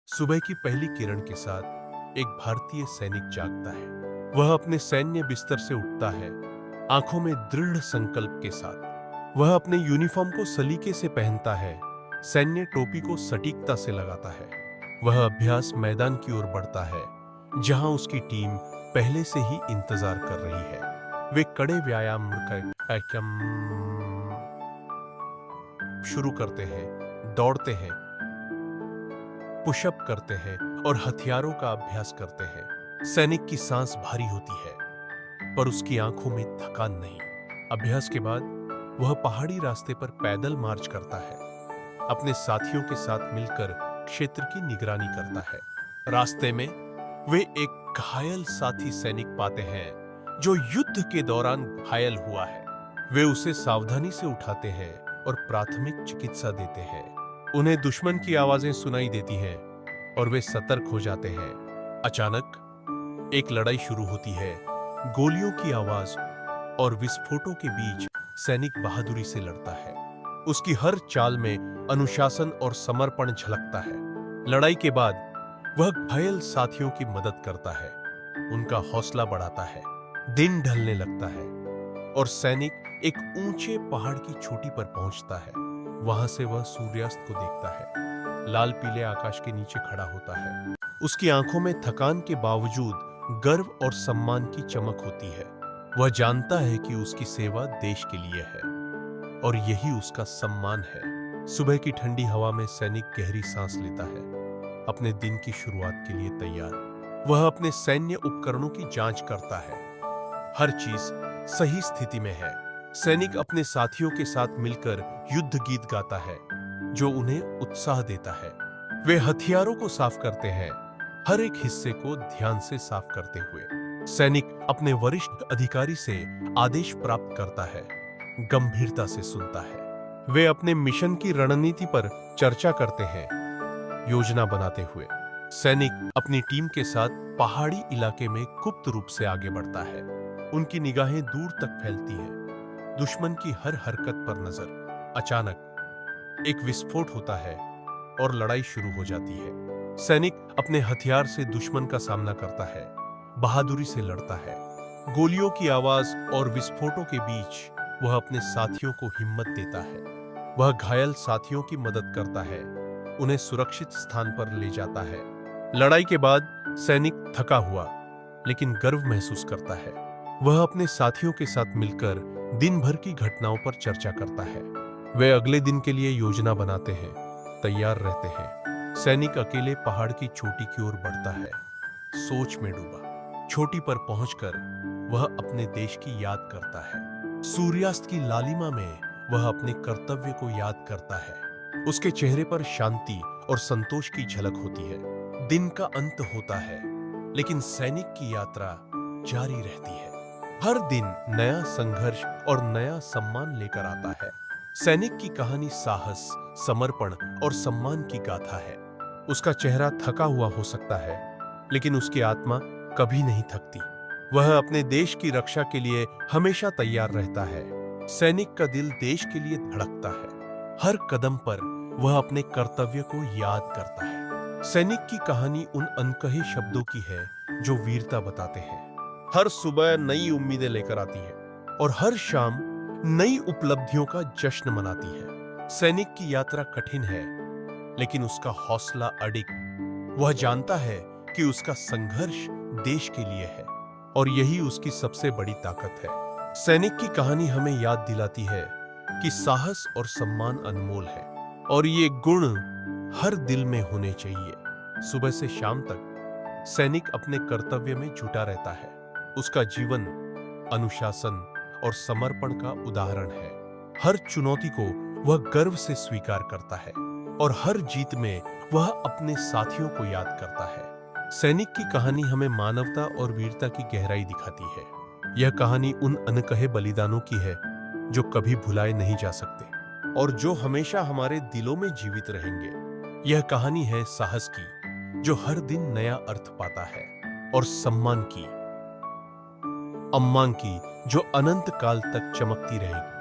सुबह की पहली किरण के साथ एक भारतीय सैनिक जागता है। वह अपने सैन्य बिस्तर से उठता है, आंखों में दृढ़ संकल्प के साथ। वह अपने यूनिफॉर्म को सलीके से पहनता है, सैन्य टोपी को सटीकता से लगाता है। वह अभ्यास मैदान की ओर बढ़ता है, जहां उसकी टीम पहले से ही इंतजार कर रही है। वे कड़े व्यायाम शुरू करते हैं, दौड़ते हैं, पुशअप करते हैं और हथियारों का अभ्यास करते हैं। सैनिक की सांस भारी होती है, पर उसकी आंखों में थकान नहीं। अभ्यास के बाद वह पहाड़ी रास्ते पर पैदल मार्च करता है, अपने साथियों के साथ मिलकर क्षेत्र की निगरानी करता है। रास्ते में वे एक घायल साथी सैनिक पाते हैं, जो युद्ध के दौरान घायल हुआ है। वे उसे सावधानी से उठाते हैं और प्राथमिक चिकित्सा देते हैं। उन्हें दुश्मन की आवाजें सुनाई देती हैं और वे सतर्क हो जाते हैं। अचानक एक लड़ाई शुरू होती है। गोलियों की आवाज और विस्फोटों के बीच सैनिक बहादुरी से लड़ता है। उसकी हर चाल में अनुशासन और समर्पण झलकता है। लड़ाई के बाद वह घायल साथियों की मदद करता है, उनका हौसला बढ़ाता है। दिन ढलने लगता है और सैनिक एक ऊंचे पहाड़ की चोटी पर पहुंचता है। वहां से वह सूर्यास्त को देखता है, लाल पीले आकाश के नीचे खड़ा होता है। उसकी आंखों में थकान के बावजूद गर्व और सम्मान की चमक होती है। वह जानता है कि उसकी सेवा देश के लिए है और यही उसका सम्मान है। सुबह की ठंडी हवा में सैनिक गहरी सांस लेता है, अपने दिन की शुरुआत के लिए तैयार। वह अपने सैन्य उपकरणों की जांच करता है, हर चीज सही स्थिति में है। सैनिक अपने साथियों के साथ मिलकर युद्ध गीत गाता है, जो उन्हें उत्साह देता है। वे हथियारों को साफ करते हैं, हर एक हिस्से को ध्यान से साफ करते हुए। सैनिक अपने वरिष्ठ अधिकारी से आदेश प्राप्त करता है, गंभीरता से सुनता है। वे अपने मिशन की रणनीति पर चर्चा करते हैं, योजना बनाते हुए। सैनिक अपनी टीम के साथ पहाड़ी इलाके में गुप्त रूप से आगे बढ़ता है। उनकी निगाहें दूर तक फैलती हैं, दुश्मन की हर हरकत पर नजर। अचानक एक विस्फोट होता है और लड़ाई शुरू हो जाती है। सैनिक अपने हथियार से दुश्मन का सामना करता है, बहादुरी से लड़ता है। गोलियों की आवाज और विस्फोटों के बीच वह अपने साथियों को हिम्मत देता है। वह घायल साथियों की मदद करता है, उन्हें सुरक्षित स्थान पर ले जाता है। लड़ाई के बाद सैनिक थका हुआ लेकिन गर्व महसूस करता है। वह अपने साथियों के साथ मिलकर दिन भर की घटनाओं पर चर्चा करता है। वे अगले दिन के लिए योजना बनाते हैं, तैयार रहते हैं। सैनिक अकेले पहाड़ की चोटी की ओर बढ़ता है, सोच में डूबा। चोटी पर पहुंचकर वह अपने देश की याद करता है। सूर्यास्त की लालिमा में वह अपने कर्तव्य को याद करता है। उसके चेहरे पर शांति और संतोष की झलक होती है। दिन का अंत होता है, लेकिन सैनिक की यात्रा जारी रहती है। हर दिन नया संघर्ष और नया सम्मान लेकर आता है। सैनिक की कहानी साहस, समर्पण और सम्मान की गाथा है। उसका चेहरा थका हुआ हो सकता है, लेकिन उसकी आत्मा कभी नहीं थकती। वह अपने देश की रक्षा के लिए हमेशा तैयार रहता है। सैनिक का दिल देश के लिए धड़कता है। हर कदम पर वह अपने कर्तव्य को याद करता है। सैनिक की कहानी उन अनकहे शब्दों की है जो वीरता बताते हैं। हर सुबह नई उम्मीदें लेकर आती है और हर शाम नई उपलब्धियों का जश्न मनाती है। सैनिक की यात्रा कठिन है, लेकिन उसका हौसला अडिग। वह जानता है कि उसका संघर्ष देश के लिए है और यही उसकी सबसे बड़ी ताकत है। सैनिक की कहानी हमें याद दिलाती है कि साहस और सम्मान अनमोल है और ये गुण हर दिल में होने चाहिए। सुबह से शाम तक सैनिक अपने कर्तव्य में जुटा रहता है। उसका जीवन अनुशासन और समर्पण का उदाहरण है। हर चुनौती को वह गर्व से स्वीकार करता है और हर जीत में वह अपने साथियों को याद करता है। सैनिक की कहानी हमें मानवता और वीरता की गहराई दिखाती है। यह कहानी उन अनकहे बलिदानों की है जो कभी भुलाए नहीं जा सकते और जो हमेशा हमारे दिलों में जीवित रहेंगे। यह कहानी है साहस की, जो हर दिन नया अर्थ पाता है, और सम्मान की, अम्मान की, जो अनंत काल तक चमकती रहेगी।